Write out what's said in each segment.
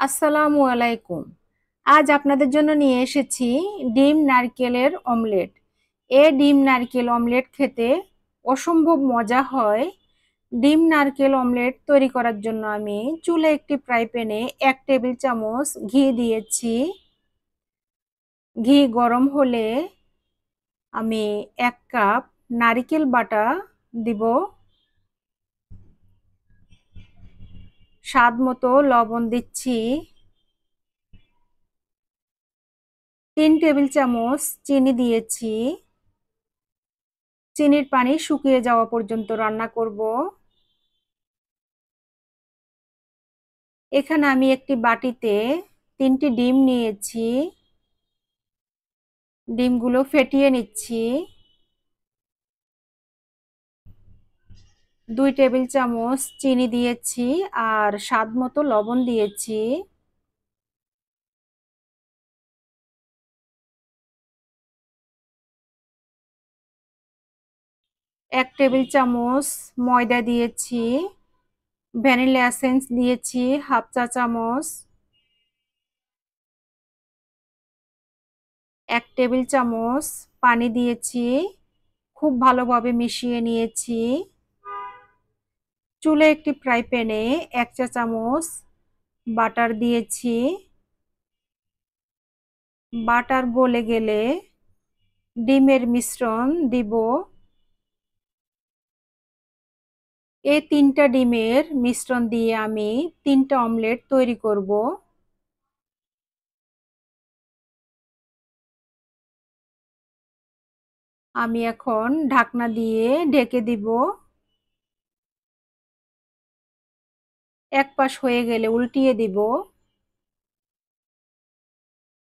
আসসালামু আলাইকুম। আজ আপনাদের জন্য নিয়ে এসেছি ডিম নারকেলের অমলেট। ডিম নারকেল অমলেট খেতে অসম্ভব মজা হয়। ডিম নারকেল অমলেট তৈরি করার জন্য আমি চুলে একটি ফ্রাই প্যানে 1 টেবিল চামচ ঘি দিয়েছি। ঘি গরম হলে আমি 1 কাপ নারকেল বাটা দিব, স্বাদ মতো লবণ দিচ্ছি, 3 টেবিল চামচ চিনি দিয়েছি। চিনির পানি শুকিয়ে যাওয়া পর্যন্ত রান্না করব। এখানে আমি একটি বাটিতে 3টি ডিম নিয়েছি। ডিমগুলো ফেটিয়ে নিচ্ছি। 2 টেবিল চামচ চিনি দিয়েছি আর স্বাদ মতো লবণ দিয়েছি। এক টেবিল চামচ ময়দা দিয়েছি। ভ্যানিলা এসেন্স দিয়েছি 1/2 চা চামচ। 1 টেবিল চামচ পানি দিয়েছি। খুব ভালোভাবে মিশিয়ে নিয়েছি। চুলে একটি ফ্রাই প্যানে 1 চা চামচ বাটার দিয়েছি। বাটার গলে গেলে ডিমের মিশ্রণ দিব। এই 3টা ডিমের মিশ্রণ দিয়ে আমি 3টা অমলেট তৈরি করব। আমি এখন ঢাকনা দিয়ে ঢেকে দিব। এক পাশ হয়ে গেলে উল্টিয়ে দিব।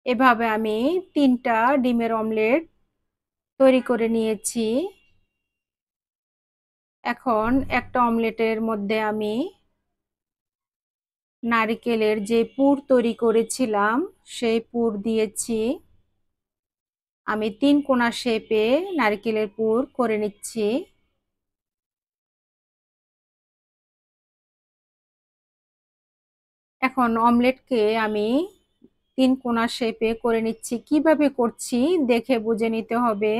এভাবে আমি 3টা ডিমের অমলেট তৈরি করে নিয়েছি। এখন একটা অমলেটের মধ্যে আমি নারকেলের যে পুর তৈরি করেছিলাম সেই পুর দিয়েছি। আমি 3 কোনা শেপে নারকেলের পুর করে নিচ্ছি। এখন অমলেটকে আমি 3 কোনা শেপে করে নিচ্ছি। কিভাবে করছি দেখে বুঝে নিতে হবে।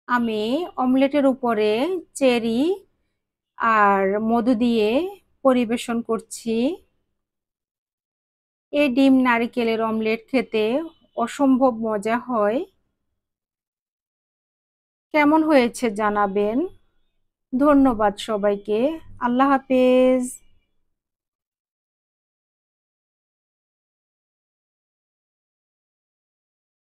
আমি অমলেটের উপরে চেরি আর মধু দিয়ে পরিবেশন করছি। এই ডিম নারকেলের অমলেট খেতে অসম্ভব মজা হয়। কেমন হয়েছে জানাবেন। ধন্যবাদ সবাইকে। আল্লাহ হাফেজ।